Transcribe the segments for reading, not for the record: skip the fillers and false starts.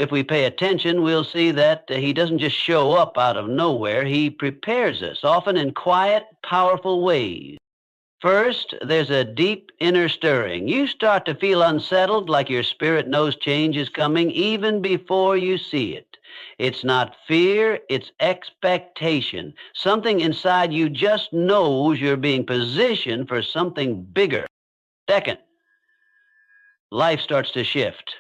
If we pay attention, we'll see that he doesn't just show up out of nowhere. He prepares us, often in quiet, powerful ways. First, there's a deep inner stirring. You start to feel unsettled, like your spirit knows change is coming even before you see it. It's not fear, it's expectation. Something inside you just knows you're being positioned for something bigger. Second, life starts to shift.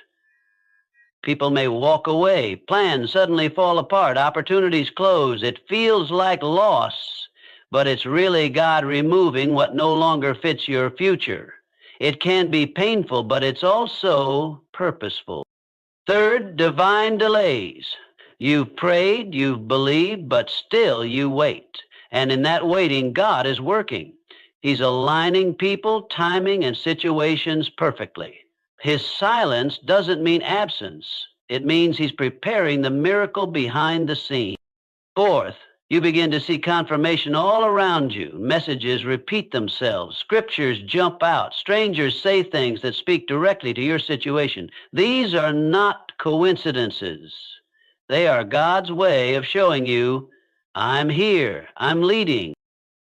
People may walk away, plans suddenly fall apart, opportunities close. It feels like loss, but it's really God removing what no longer fits your future. It can be painful, but it's also purposeful. Third, divine delays. You've prayed, you've believed, but still you wait. And in that waiting, God is working. He's aligning people, timing, and situations perfectly. His silence doesn't mean absence. It means he's preparing the miracle behind the scene. Fourth, you begin to see confirmation all around you. Messages repeat themselves. Scriptures jump out. Strangers say things that speak directly to your situation. These are not coincidences. They are God's way of showing you, I'm here, I'm leading.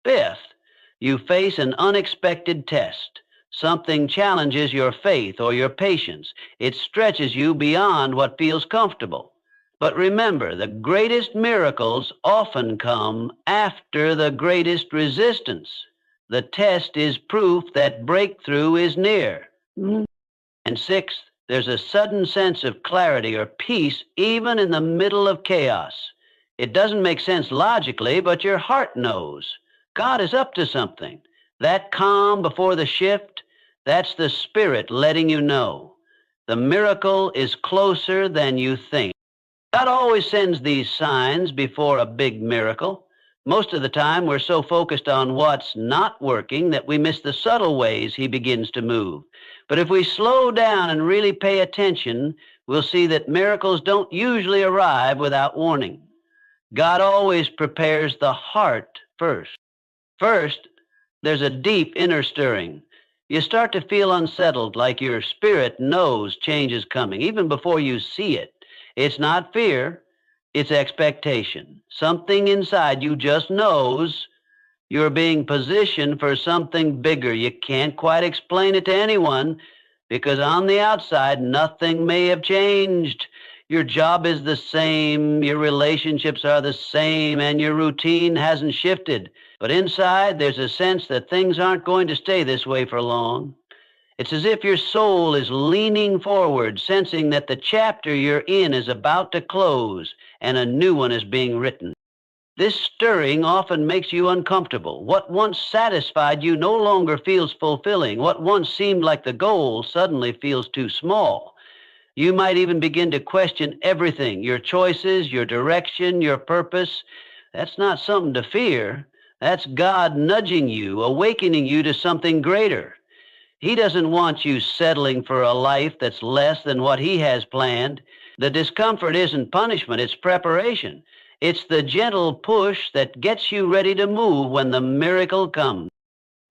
Fifth, you face an unexpected test. Something challenges your faith or your patience. It stretches you beyond what feels comfortable. But remember, the greatest miracles often come after the greatest resistance. The test is proof that breakthrough is near. And sixth, there's a sudden sense of clarity or peace even in the middle of chaos. It doesn't make sense logically, but your heart knows. God is up to something. That calm before the shift, that's the Spirit letting you know. The miracle is closer than you think. God always sends these signs before a big miracle. Most of the time, we're so focused on what's not working that we miss the subtle ways he begins to move. But if we slow down and really pay attention, we'll see that miracles don't usually arrive without warning. God always prepares the heart first. First, there's a deep inner stirring. You start to feel unsettled, like your spirit knows change is coming, even before you see it. It's not fear, it's expectation. Something inside you just knows you're being positioned for something bigger. You can't quite explain it to anyone because on the outside, nothing may have changed. Your job is the same, your relationships are the same, and your routine hasn't shifted. But inside, there's a sense that things aren't going to stay this way for long. It's as if your soul is leaning forward, sensing that the chapter you're in is about to close and a new one is being written. This stirring often makes you uncomfortable. What once satisfied you no longer feels fulfilling. What once seemed like the goal suddenly feels too small. You might even begin to question everything, your choices, your direction, your purpose. That's not something to fear. That's God nudging you, awakening you to something greater. He doesn't want you settling for a life that's less than what he has planned. The discomfort isn't punishment, it's preparation. It's the gentle push that gets you ready to move when the miracle comes.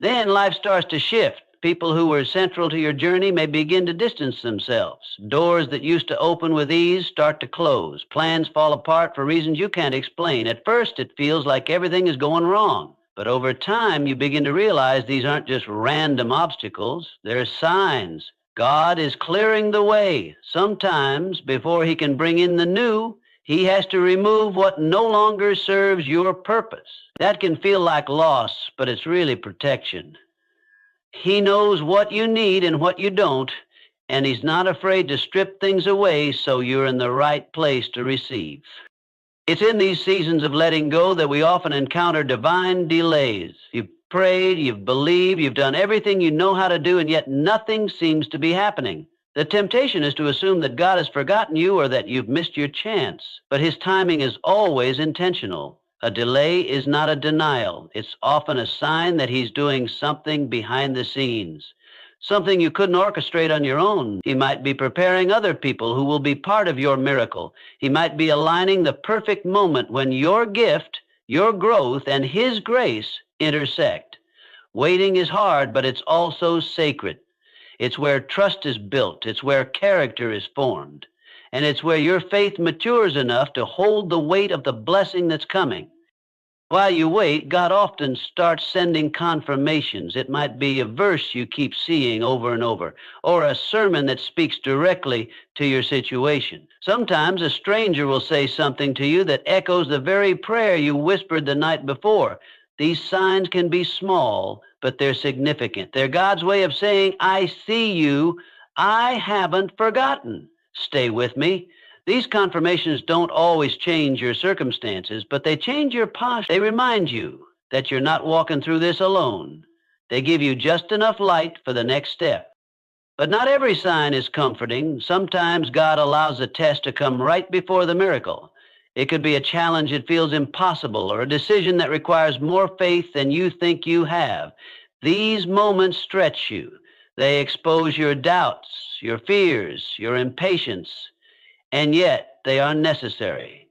Then life starts to shift. People who were central to your journey may begin to distance themselves. Doors that used to open with ease start to close. Plans fall apart for reasons you can't explain. At first, it feels like everything is going wrong. But over time, you begin to realize these aren't just random obstacles. They're signs. God is clearing the way. Sometimes, before he can bring in the new, he has to remove what no longer serves your purpose. That can feel like loss, but it's really protection. He knows what you need and what you don't, and he's not afraid to strip things away so you're in the right place to receive. It's in these seasons of letting go that we often encounter divine delays. You've prayed, you've believed, you've done everything you know how to do, and yet nothing seems to be happening. The temptation is to assume that God has forgotten you or that you've missed your chance, but his timing is always intentional. A delay is not a denial. It's often a sign that he's doing something behind the scenes, something you couldn't orchestrate on your own. He might be preparing other people who will be part of your miracle. He might be aligning the perfect moment when your gift, your growth, and his grace intersect. Waiting is hard, but it's also sacred. It's where trust is built. It's where character is formed. and it's where your faith matures enough to hold the weight of the blessing that's coming. While you wait, God often starts sending confirmations. It might be a verse you keep seeing over and over, or a sermon that speaks directly to your situation. Sometimes a stranger will say something to you that echoes the very prayer you whispered the night before. These signs can be small, but they're significant. They're God's way of saying, I see you. I haven't forgotten. Stay with me. These confirmations don't always change your circumstances, but they change your posture. They remind you that you're not walking through this alone. They give you just enough light for the next step. But not every sign is comforting. Sometimes God allows a test to come right before the miracle. It could be a challenge that feels impossible or a decision that requires more faith than you think you have. These moments stretch you. They expose your doubts, your fears, your impatience, and yet they are necessary.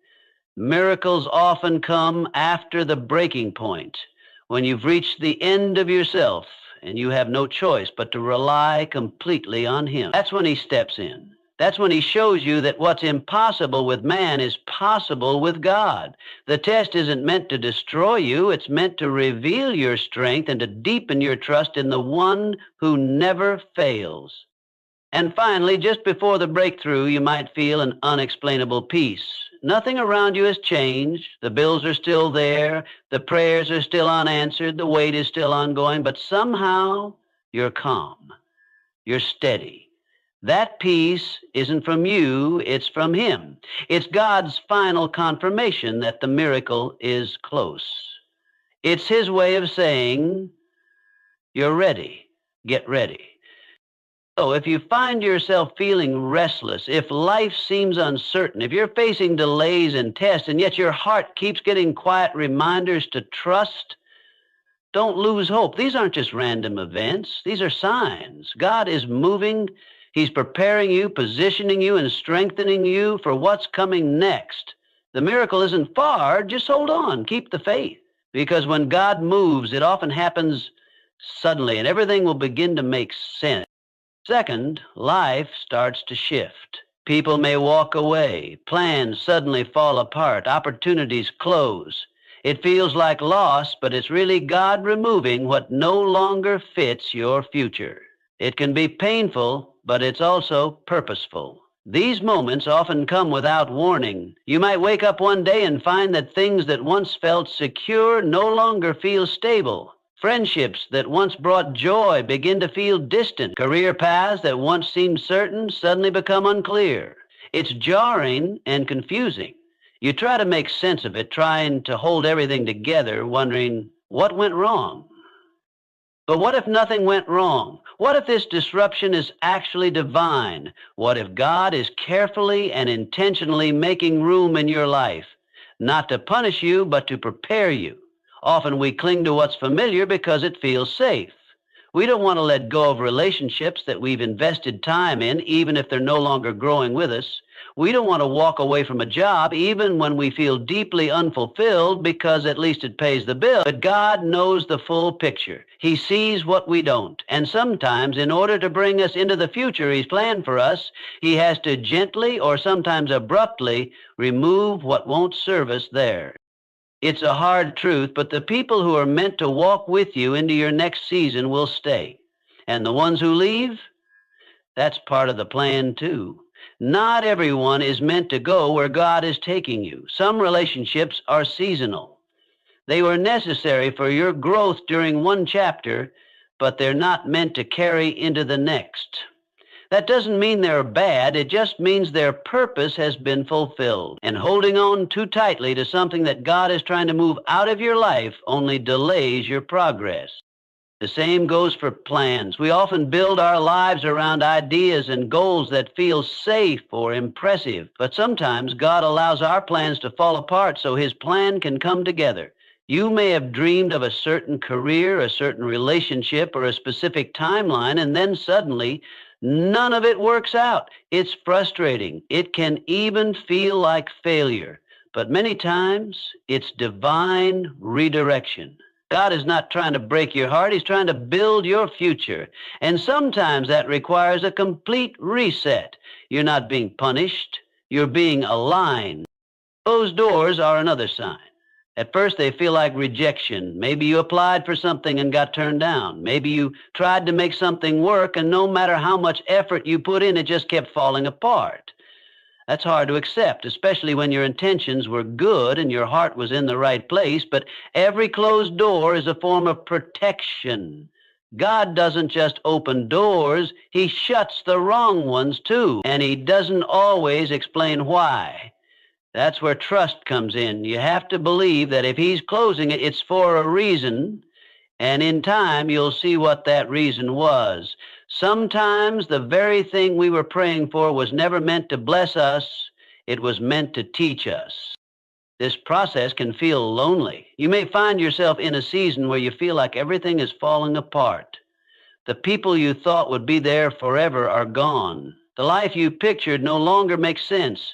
Miracles often come after the breaking point, when you've reached the end of yourself and you have no choice but to rely completely on Him. That's when He steps in. That's when He shows you that what's impossible with man is possible with God. The test isn't meant to destroy you. It's meant to reveal your strength and to deepen your trust in the one who never fails. And finally, just before the breakthrough, you might feel an unexplainable peace. Nothing around you has changed. The bills are still there. The prayers are still unanswered. The wait is still ongoing. But somehow you're calm. You're steady. That peace isn't from you. It's from Him. It's God's final confirmation that the miracle is close. It's His way of saying, you're ready. Get ready. So if you find yourself feeling restless, if life seems uncertain, if you're facing delays and tests, and yet your heart keeps getting quiet reminders to trust, don't lose hope. These aren't just random events. These are signs. God is moving. He's preparing you, positioning you, and strengthening you for what's coming next. The miracle isn't far. Just hold on. Keep the faith. Because when God moves, it often happens suddenly, and everything will begin to make sense. Second, life starts to shift. People may walk away. Plans suddenly fall apart. Opportunities close. It feels like loss, but it's really God removing what no longer fits your future. It can be painful, but it's also purposeful. These moments often come without warning. You might wake up one day and find that things that once felt secure no longer feel stable. Friendships that once brought joy begin to feel distant. Career paths that once seemed certain suddenly become unclear. It's jarring and confusing. You try to make sense of it, trying to hold everything together, wondering what went wrong. But what if nothing went wrong? What if this disruption is actually divine? What if God is carefully and intentionally making room in your life, not to punish you, but to prepare you? Often we cling to what's familiar because it feels safe. We don't want to let go of relationships that we've invested time in, even if they're no longer growing with us. We don't want to walk away from a job, even when we feel deeply unfulfilled, because at least it pays the bill. But God knows the full picture. He sees what we don't. And sometimes, in order to bring us into the future He's planned for us, He has to gently or sometimes abruptly remove what won't serve us there. It's a hard truth, but the people who are meant to walk with you into your next season will stay. And the ones who leave, that's part of the plan too. Not everyone is meant to go where God is taking you. Some relationships are seasonal. They were necessary for your growth during one chapter, but they're not meant to carry into the next. That doesn't mean they're bad. It just means their purpose has been fulfilled. And holding on too tightly to something that God is trying to move out of your life only delays your progress. The same goes for plans. We often build our lives around ideas and goals that feel safe or impressive. But sometimes God allows our plans to fall apart so His plan can come together. You may have dreamed of a certain career, a certain relationship, or a specific timeline, and then suddenly none of it works out. It's frustrating. It can even feel like failure. But many times, it's divine redirection. God is not trying to break your heart. He's trying to build your future. And sometimes that requires a complete reset. You're not being punished. You're being aligned. Closed doors are another sign. At first, they feel like rejection. Maybe you applied for something and got turned down. Maybe you tried to make something work, and no matter how much effort you put in, it just kept falling apart. That's hard to accept, especially when your intentions were good and your heart was in the right place, but every closed door is a form of protection. God doesn't just open doors, He shuts the wrong ones too, and He doesn't always explain why. That's where trust comes in. You have to believe that if He's closing it, it's for a reason, and in time you'll see what that reason was. Sometimes the very thing we were praying for was never meant to bless us, it was meant to teach us. This process can feel lonely. You may find yourself in a season where you feel like everything is falling apart. The people you thought would be there forever are gone. The life you pictured no longer makes sense,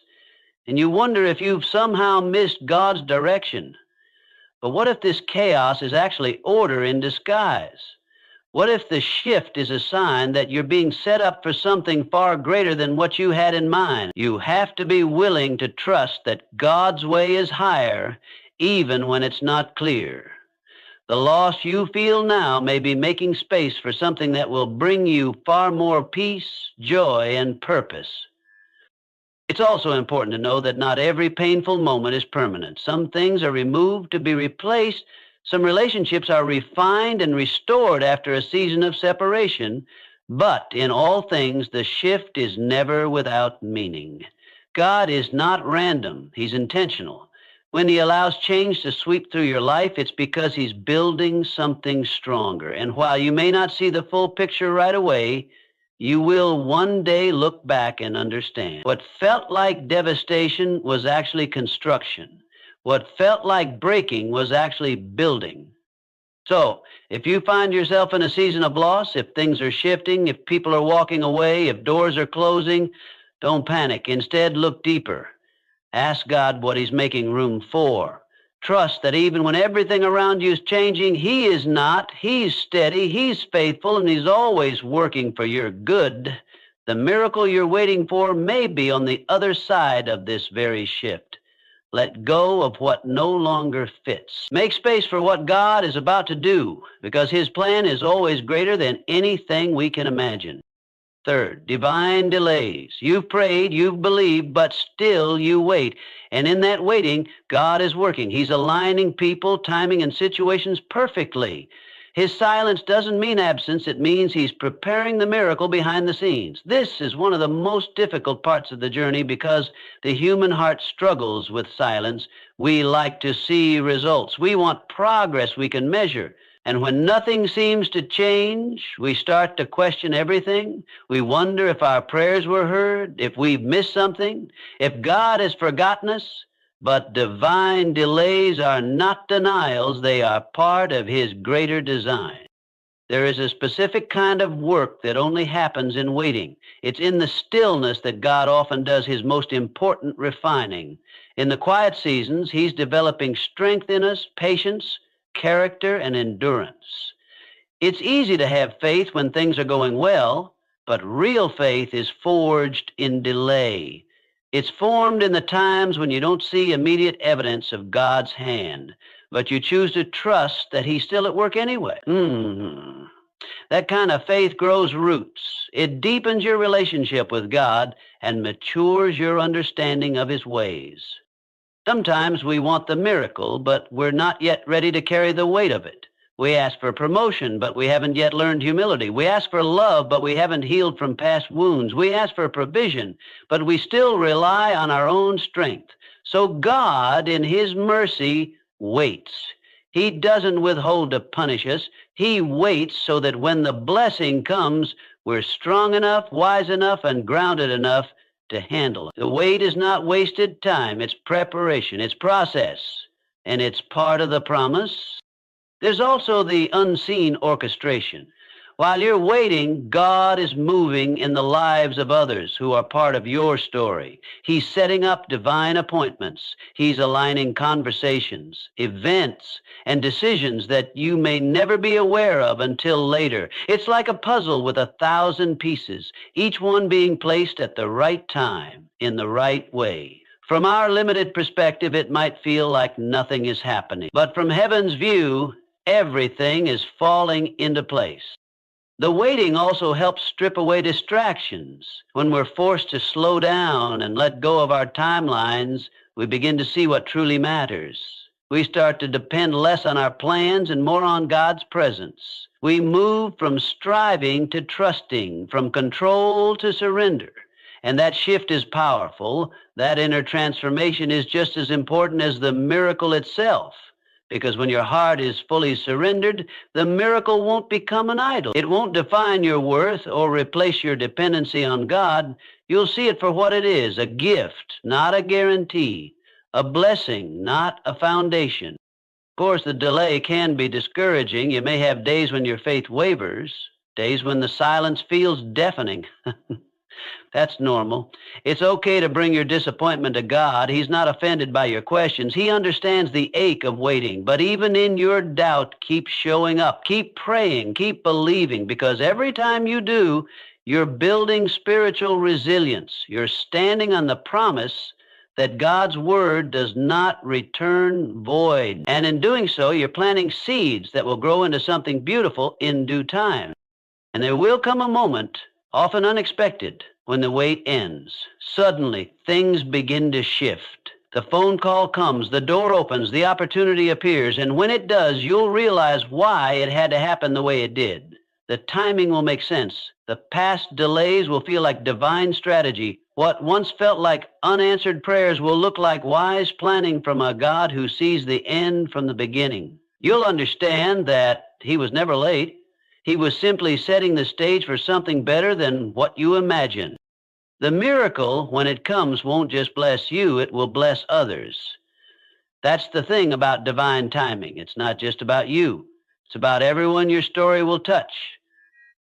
and you wonder if you've somehow missed God's direction. But what if this chaos is actually order in disguise? What if the shift is a sign that you're being set up for something far greater than what you had in mind? You have to be willing to trust that God's way is higher, even when it's not clear. The loss you feel now may be making space for something that will bring you far more peace, joy, and purpose. It's also important to know that not every painful moment is permanent. Some things are removed to be replaced. Some relationships are refined and restored after a season of separation. But in all things, the shift is never without meaning. God is not random. He's intentional. When He allows change to sweep through your life, it's because He's building something stronger. And while you may not see the full picture right away, you will one day look back and understand. What felt like devastation was actually construction. What felt like breaking was actually building. So, if you find yourself in a season of loss, if things are shifting, if people are walking away, if doors are closing, don't panic. Instead, look deeper. Ask God what He's making room for. Trust that even when everything around you is changing, He is not. He's steady, He's faithful, and He's always working for your good. The miracle you're waiting for may be on the other side of this very shift. Let go of what no longer fits. Make space for what God is about to do, because His plan is always greater than anything we can imagine. Third, divine delays. You've prayed, you've believed, but still you wait. And in that waiting, God is working. He's aligning people, timing, and situations perfectly. His silence doesn't mean absence. It means He's preparing the miracle behind the scenes. This is one of the most difficult parts of the journey because the human heart struggles with silence. We like to see results. We want progress we can measure. And when nothing seems to change, we start to question everything. We wonder if our prayers were heard, if we've missed something, if God has forgotten us. But divine delays are not denials. They are part of His greater design. There is a specific kind of work that only happens in waiting. It's in the stillness that God often does His most important refining. In the quiet seasons, He's developing strength in us, patience, character, and endurance. It's easy to have faith when things are going well, but real faith is forged in delay. It's formed in the times when you don't see immediate evidence of God's hand, but you choose to trust that He's still at work anyway. That kind of faith grows roots. It deepens your relationship with God and matures your understanding of His ways. Sometimes we want the miracle, but we're not yet ready to carry the weight of it. We ask for promotion, but we haven't yet learned humility. We ask for love, but we haven't healed from past wounds. We ask for provision, but we still rely on our own strength. So God, in His mercy, waits. He doesn't withhold to punish us. He waits so that when the blessing comes, we're strong enough, wise enough, and grounded enough to handle it. The wait is not wasted time. It's preparation. It's process. And it's part of the promise. There's also the unseen orchestration. While you're waiting, God is moving in the lives of others who are part of your story. He's setting up divine appointments. He's aligning conversations, events, and decisions that you may never be aware of until later. It's like a puzzle with 1,000 pieces, each one being placed at the right time, in the right way. From our limited perspective, it might feel like nothing is happening. But from heaven's view, everything is falling into place. The waiting also helps strip away distractions. When we're forced to slow down and let go of our timelines, we begin to see what truly matters. We start to depend less on our plans and more on God's presence. We move from striving to trusting, from control to surrender. And that shift is powerful. That inner transformation is just as important as the miracle itself. Because when your heart is fully surrendered, the miracle won't become an idol. It won't define your worth or replace your dependency on God. You'll see it for what it is, a gift, not a guarantee, a blessing, not a foundation. Of course, the delay can be discouraging. You may have days when your faith wavers, days when the silence feels deafening. That's normal. It's okay to bring your disappointment to God. He's not offended by your questions. He understands the ache of waiting. But even in your doubt, keep showing up. Keep praying. Keep believing. Because every time you do, you're building spiritual resilience. You're standing on the promise that God's word does not return void. And in doing so, you're planting seeds that will grow into something beautiful in due time. And there will come a moment, often unexpected, when the wait ends. Suddenly, things begin to shift. The phone call comes, the door opens, the opportunity appears, and when it does, you'll realize why it had to happen the way it did. The timing will make sense. The past delays will feel like divine strategy. What once felt like unanswered prayers will look like wise planning from a God who sees the end from the beginning. You'll understand that He was never late. He was simply setting the stage for something better than what you imagine. The miracle, when it comes, won't just bless you, it will bless others. That's the thing about divine timing. It's not just about you. It's about everyone your story will touch.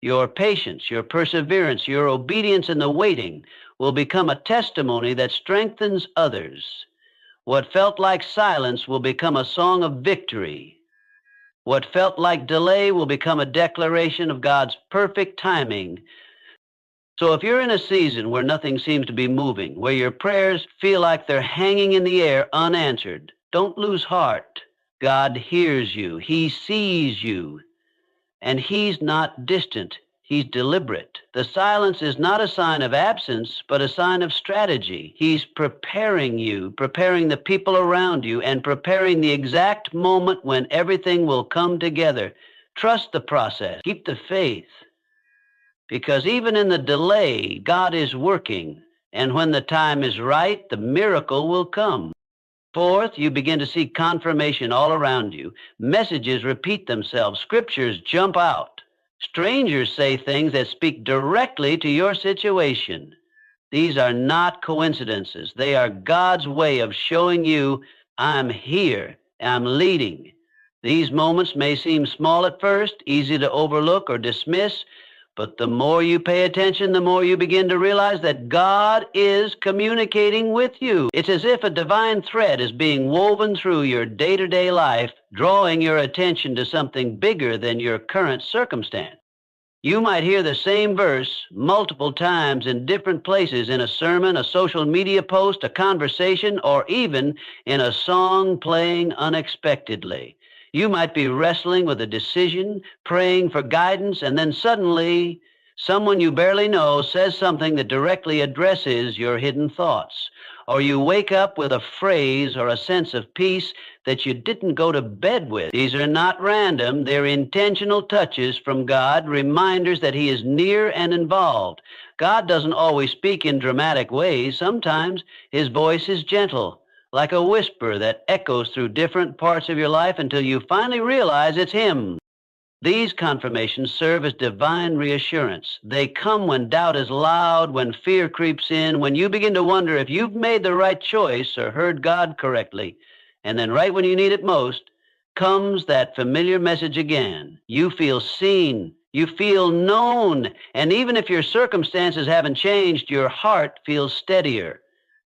Your patience, your perseverance, your obedience in the waiting will become a testimony that strengthens others. What felt like silence will become a song of victory. What felt like delay will become a declaration of God's perfect timing. So if you're in a season where nothing seems to be moving, where your prayers feel like they're hanging in the air unanswered, don't lose heart. God hears you. He sees you. And He's not distant. He's deliberate. The silence is not a sign of absence, but a sign of strategy. He's preparing you, preparing the people around you, and preparing the exact moment when everything will come together. Trust the process. Keep the faith. Because even in the delay, God is working. And when the time is right, the miracle will come. Fourth, you begin to see confirmation all around you. Messages repeat themselves. Scriptures jump out. Strangers say things that speak directly to your situation. These are not coincidences. They are God's way of showing you, I'm here, I'm leading. These moments may seem small at first, easy to overlook or dismiss, but the more you pay attention, the more you begin to realize that God is communicating with you. It's as if a divine thread is being woven through your day-to-day life, drawing your attention to something bigger than your current circumstance. You might hear the same verse multiple times in different places in a sermon, a social media post, a conversation, or even in a song playing unexpectedly. You might be wrestling with a decision, praying for guidance, and then suddenly someone you barely know says something that directly addresses your hidden thoughts. Or you wake up with a phrase or a sense of peace that you didn't go to bed with. These are not random. They're intentional touches from God, reminders that He is near and involved. God doesn't always speak in dramatic ways. Sometimes His voice is gentle, like a whisper that echoes through different parts of your life until you finally realize it's Him. These confirmations serve as divine reassurance. They come when doubt is loud, when fear creeps in, when you begin to wonder if you've made the right choice or heard God correctly. And then right when you need it most, comes that familiar message again. You feel seen, You feel known, and even if your circumstances haven't changed, your heart feels steadier.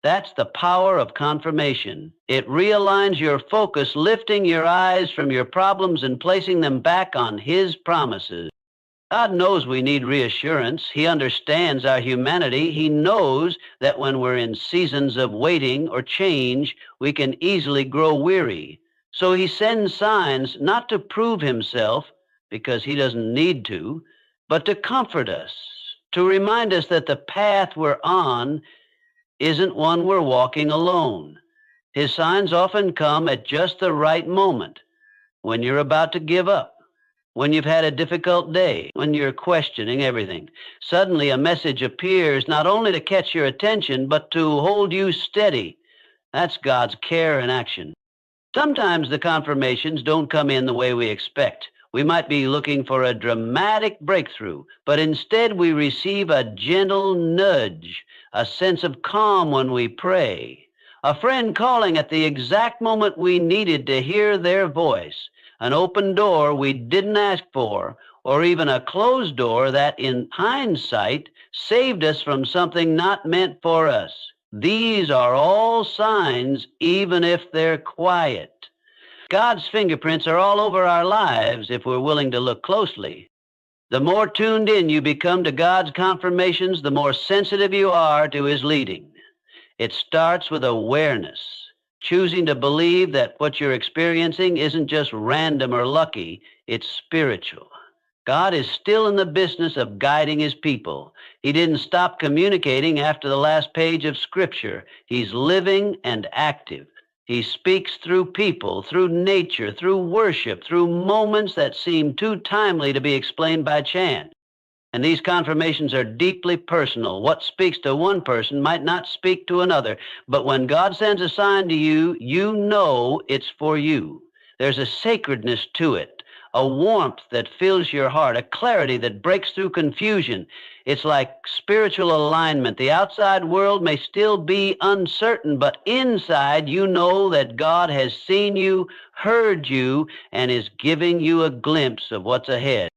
That's the power of confirmation. It realigns your focus, lifting your eyes from your problems and placing them back on His promises. God knows we need reassurance. He understands our humanity. He knows that when we're in seasons of waiting or change, we can easily grow weary. So He sends signs not to prove Himself, because He doesn't need to, but to comfort us, to remind us that the path we're on isn't one we're walking alone. His signs often come at just the right moment, when you're about to give up, when you've had a difficult day, when you're questioning everything. Suddenly a message appears not only to catch your attention, but to hold you steady. That's God's care in action. Sometimes the confirmations don't come in the way we expect. We might be looking for a dramatic breakthrough, but instead we receive a gentle nudge, a sense of calm when we pray, a friend calling at the exact moment we needed to hear their voice, an open door we didn't ask for, or even a closed door that, in hindsight, saved us from something not meant for us. These are all signs, even if they're quiet. God's fingerprints are all over our lives if we're willing to look closely. The more tuned in you become to God's confirmations, the more sensitive you are to His leading. It starts with awareness, choosing to believe that what you're experiencing isn't just random or lucky, it's spiritual. God is still in the business of guiding His people. He didn't stop communicating after the last page of Scripture. He's living and active. He speaks through people, through nature, through worship, through moments that seem too timely to be explained by chance. And these confirmations are deeply personal. What speaks to one person might not speak to another. But when God sends a sign to you, you know it's for you. There's a sacredness to it, a warmth that fills your heart, a clarity that breaks through confusion. It's like spiritual alignment. The outside world may still be uncertain, but inside you know that God has seen you, heard you, and is giving you a glimpse of what's ahead.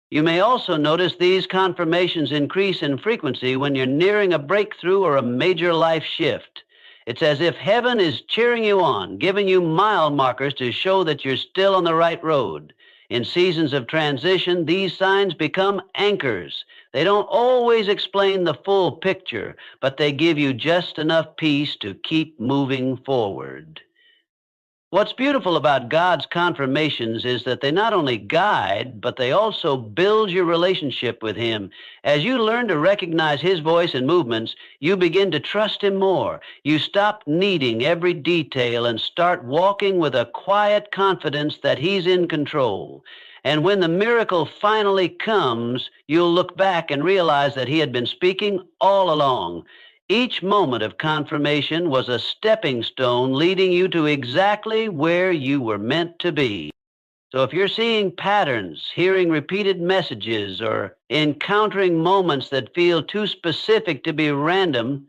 You may also notice these confirmations increase in frequency when you're nearing a breakthrough or a major life shift. It's as if heaven is cheering you on, giving you mile markers to show that you're still on the right road. In seasons of transition, these signs become anchors. They don't always explain the full picture, but they give you just enough peace to keep moving forward. What's beautiful about God's confirmations is that they not only guide, but they also build your relationship with Him. As you learn to recognize His voice and movements, you begin to trust Him more. You stop needing every detail and start walking with a quiet confidence that He's in control. And when the miracle finally comes, you'll look back and realize that He had been speaking all along. Each moment of confirmation was a stepping stone leading you to exactly where you were meant to be. So if you're seeing patterns, hearing repeated messages, or encountering moments that feel too specific to be random,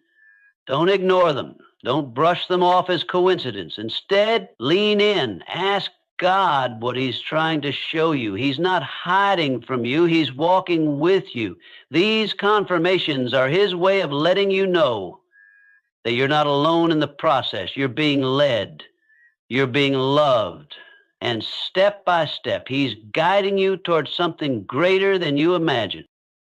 don't ignore them. Don't brush them off as coincidence. Instead, lean in. Ask God what He's trying to show you. He's not hiding from you. He's walking with you. These confirmations are His way of letting you know that you're not alone in the process. You're being led. You're being loved. And step by step, He's guiding you towards something greater than you imagine.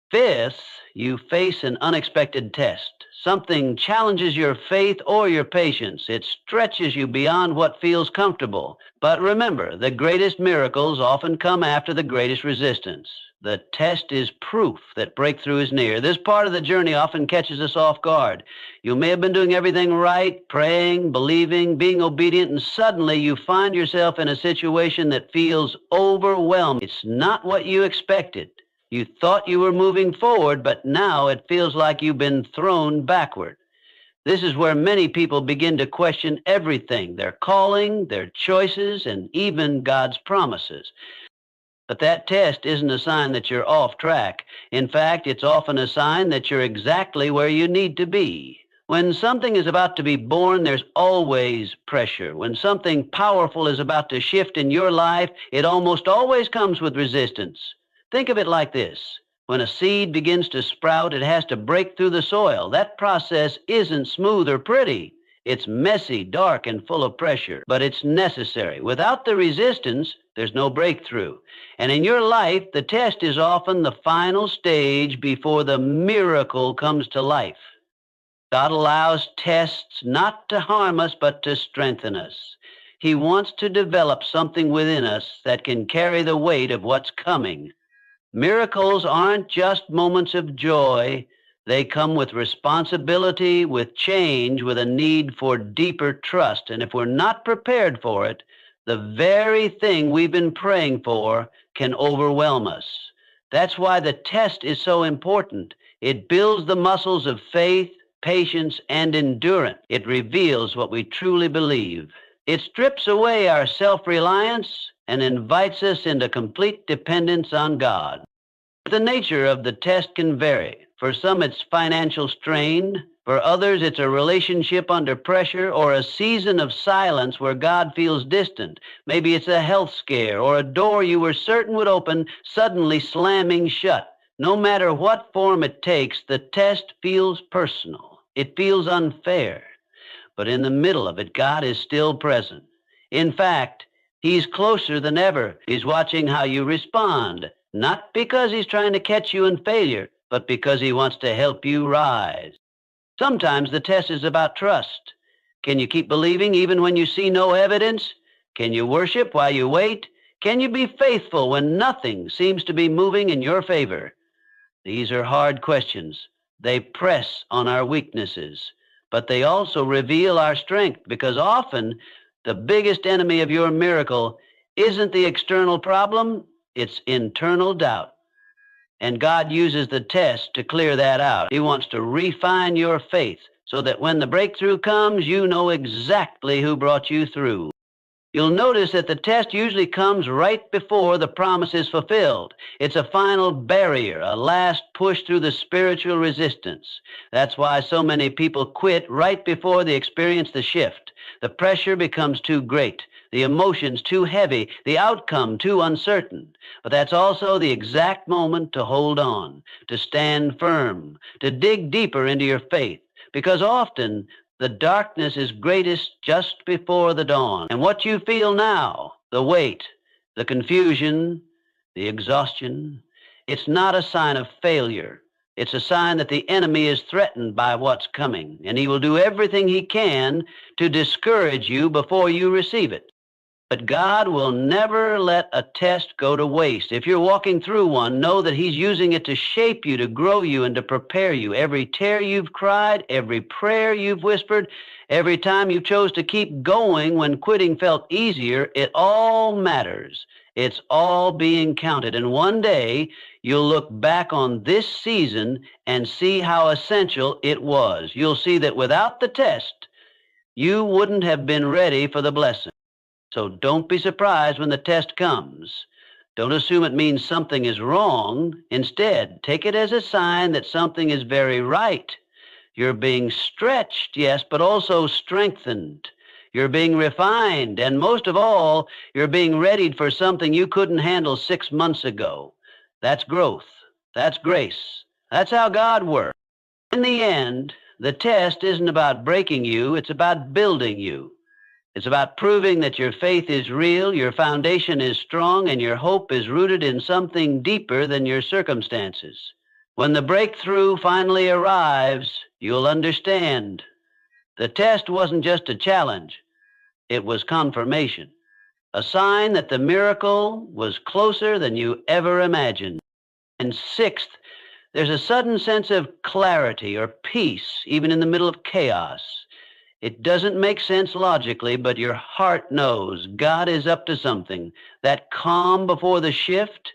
Fifth, you face an unexpected test. Something challenges your faith or your patience. It stretches you beyond what feels comfortable. But remember, the greatest miracles often come after the greatest resistance. The test is proof that breakthrough is near. This part of the journey often catches us off guard. You may have been doing everything right, praying, believing, being obedient, and suddenly you find yourself in a situation that feels overwhelming. It's not what you expected. You thought you were moving forward, but now it feels like you've been thrown backward. This is where many people begin to question everything, their calling, their choices, and even God's promises. But that test isn't a sign that you're off track. In fact, it's often a sign that you're exactly where you need to be. When something is about to be born, there's always pressure. When something powerful is about to shift in your life, it almost always comes with resistance. Think of it like this. When a seed begins to sprout, it has to break through the soil. That process isn't smooth or pretty. It's messy, dark, and full of pressure, but it's necessary. Without the resistance, there's no breakthrough. And in your life, the test is often the final stage before the miracle comes to life. God allows tests not to harm us, but to strengthen us. He wants to develop something within us that can carry the weight of what's coming. Miracles aren't just moments of joy. They come with responsibility, with change, with a need for deeper trust. And if we're not prepared for it, the very thing we've been praying for can overwhelm us. That's why the test is so important. It builds the muscles of faith, patience, and endurance. It reveals what we truly believe. It strips away our self-reliance and invites us into complete dependence on God. The nature of the test can vary. For some, it's financial strain. For others, it's a relationship under pressure or a season of silence where God feels distant. Maybe it's a health scare or a door you were certain would open suddenly slamming shut. No matter what form it takes, the test feels personal. It feels unfair. But in the middle of it, God is still present. In fact, He's closer than ever. He's watching how you respond, not because He's trying to catch you in failure, but because He wants to help you rise. Sometimes the test is about trust. Can you keep believing even when you see no evidence? Can you worship while you wait? Can you be faithful when nothing seems to be moving in your favor? These are hard questions. They press on our weaknesses, but they also reveal our strength, because often the biggest enemy of your miracle isn't the external problem, it's internal doubt. And God uses the test to clear that out. He wants to refine your faith so that when the breakthrough comes, you know exactly who brought you through. You'll notice that the test usually comes right before the promise is fulfilled. It's a final barrier, a last push through the spiritual resistance. That's why so many people quit right before they experience the shift. The pressure becomes too great, the emotions too heavy, the outcome too uncertain. But that's also the exact moment to hold on, to stand firm, to dig deeper into your faith, because often the darkness is greatest just before the dawn. And what you feel now, the weight, the confusion, the exhaustion, it's not a sign of failure. It's a sign that the enemy is threatened by what's coming, and he will do everything he can to discourage you before you receive it. But God will never let a test go to waste. If you're walking through one, know that He's using it to shape you, to grow you, and to prepare you. Every tear you've cried, every prayer you've whispered, every time you chose to keep going when quitting felt easier, it all matters. It's all being counted. And one day, you'll look back on this season and see how essential it was. You'll see that without the test, you wouldn't have been ready for the blessing. So don't be surprised when the test comes. Don't assume it means something is wrong. Instead, take it as a sign that something is very right. You're being stretched, yes, but also strengthened. You're being refined, and most of all, you're being readied for something you couldn't handle 6 months ago. That's growth. That's grace. That's how God works. In the end, the test isn't about breaking you, it's about building you. It's about proving that your faith is real, your foundation is strong, and your hope is rooted in something deeper than your circumstances. When the breakthrough finally arrives, you'll understand. The test wasn't just a challenge, it was confirmation, a sign that the miracle was closer than you ever imagined. And sixth, there's a sudden sense of clarity or peace, even in the middle of chaos. It doesn't make sense logically, but your heart knows God is up to something. That calm before the shift,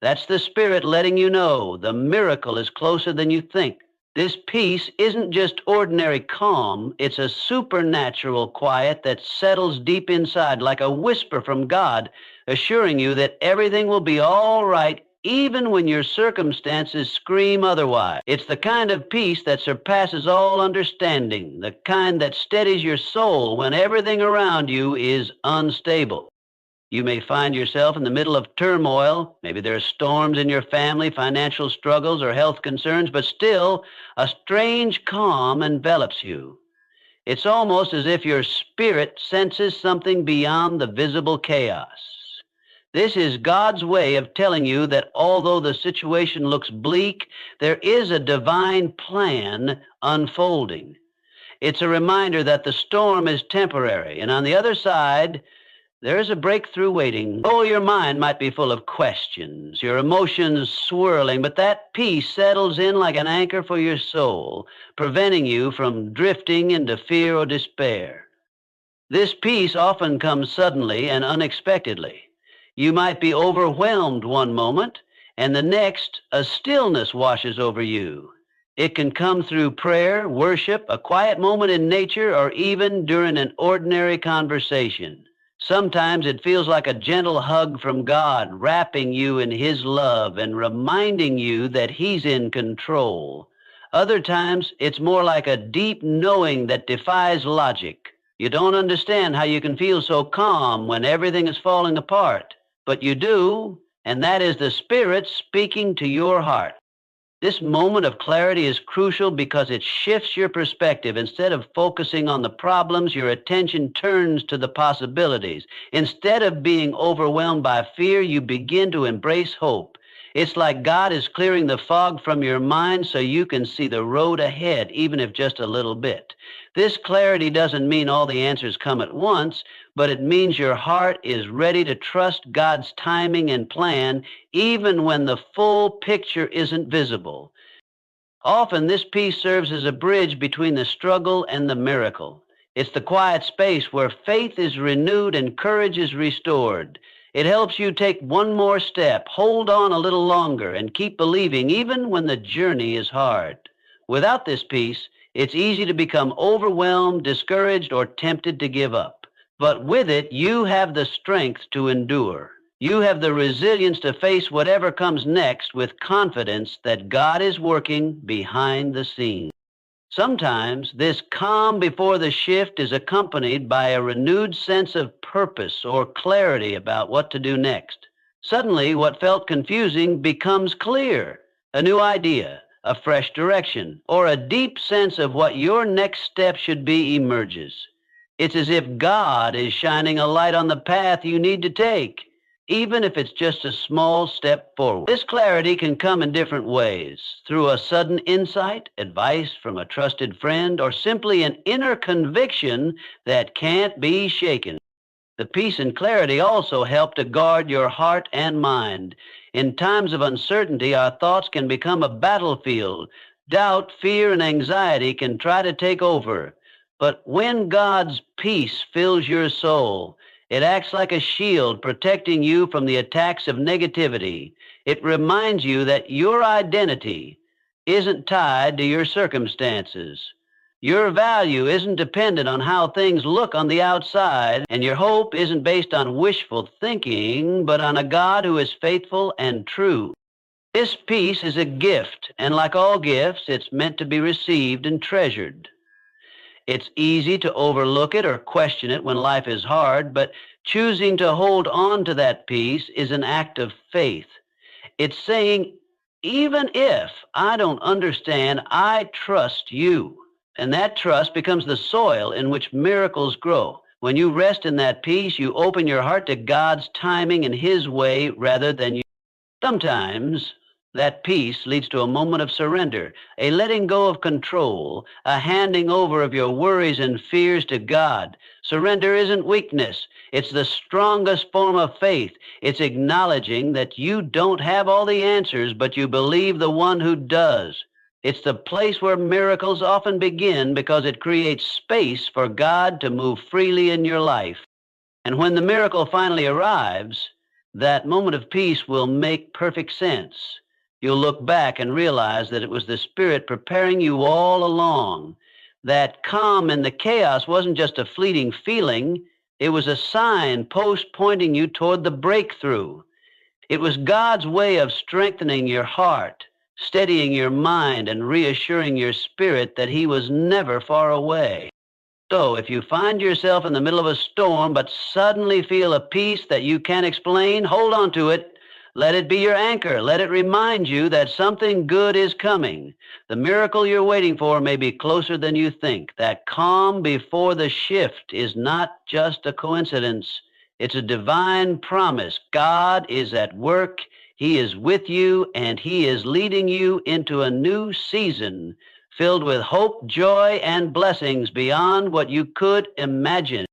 that's the Spirit letting you know the miracle is closer than you think. This peace isn't just ordinary calm, it's a supernatural quiet that settles deep inside like a whisper from God, assuring you that everything will be all right even when your circumstances scream otherwise. It's the kind of peace that surpasses all understanding, the kind that steadies your soul when everything around you is unstable. You may find yourself in the middle of turmoil. Maybe there are storms in your family, financial struggles, or health concerns, but still a strange calm envelops you. It's almost as if your spirit senses something beyond the visible chaos. This is God's way of telling you that although the situation looks bleak, there is a divine plan unfolding. It's a reminder that the storm is temporary, and on the other side, there is a breakthrough waiting. Oh, your mind might be full of questions, your emotions swirling, but that peace settles in like an anchor for your soul, preventing you from drifting into fear or despair. This peace often comes suddenly and unexpectedly. You might be overwhelmed one moment, and the next, a stillness washes over you. It can come through prayer, worship, a quiet moment in nature, or even during an ordinary conversation. Sometimes it feels like a gentle hug from God, wrapping you in His love and reminding you that He's in control. Other times, it's more like a deep knowing that defies logic. You don't understand how you can feel so calm when everything is falling apart, but you do, and that is the Spirit speaking to your heart. This moment of clarity is crucial because it shifts your perspective. Instead of focusing on the problems, your attention turns to the possibilities. Instead of being overwhelmed by fear, you begin to embrace hope. It's like God is clearing the fog from your mind so you can see the road ahead, even if just a little bit. This clarity doesn't mean all the answers come at once, but it means your heart is ready to trust God's timing and plan, even when the full picture isn't visible. Often, this peace serves as a bridge between the struggle and the miracle. It's the quiet space where faith is renewed and courage is restored. It helps you take one more step, hold on a little longer, and keep believing even when the journey is hard. Without this peace, it's easy to become overwhelmed, discouraged, or tempted to give up. But with it, you have the strength to endure. You have the resilience to face whatever comes next with confidence that God is working behind the scenes. Sometimes this calm before the shift is accompanied by a renewed sense of purpose or clarity about what to do next. Suddenly, what felt confusing becomes clear. A new idea, a fresh direction, or a deep sense of what your next step should be emerges. It's as if God is shining a light on the path you need to take, even if it's just a small step forward. This clarity can come in different ways, through a sudden insight, advice from a trusted friend, or simply an inner conviction that can't be shaken. The peace and clarity also help to guard your heart and mind. In times of uncertainty, our thoughts can become a battlefield. Doubt, fear, and anxiety can try to take over. But when God's peace fills your soul, it acts like a shield protecting you from the attacks of negativity. It reminds you that your identity isn't tied to your circumstances. Your value isn't dependent on how things look on the outside, and your hope isn't based on wishful thinking, but on a God who is faithful and true. This peace is a gift, and like all gifts, it's meant to be received and treasured. It's easy to overlook it or question it when life is hard, but choosing to hold on to that peace is an act of faith. It's saying, even if I don't understand, I trust you. And that trust becomes the soil in which miracles grow. When you rest in that peace, you open your heart to God's timing and His way rather than you. Sometimes that peace leads to a moment of surrender, a letting go of control, a handing over of your worries and fears to God. Surrender isn't weakness. It's the strongest form of faith. It's acknowledging that you don't have all the answers, but you believe the one who does. It's the place where miracles often begin because it creates space for God to move freely in your life. And when the miracle finally arrives, that moment of peace will make perfect sense. You'll look back and realize that it was the Spirit preparing you all along. That calm in the chaos wasn't just a fleeting feeling. It was a signpost pointing you toward the breakthrough. It was God's way of strengthening your heart, steadying your mind, and reassuring your spirit that He was never far away. So if you find yourself in the middle of a storm but suddenly feel a peace that you can't explain, hold on to it. Let it be your anchor. Let it remind you that something good is coming. The miracle you're waiting for may be closer than you think. That calm before the shift is not just a coincidence. It's a divine promise. God is at work. He is with you, and He is leading you into a new season filled with hope, joy, and blessings beyond what you could imagine.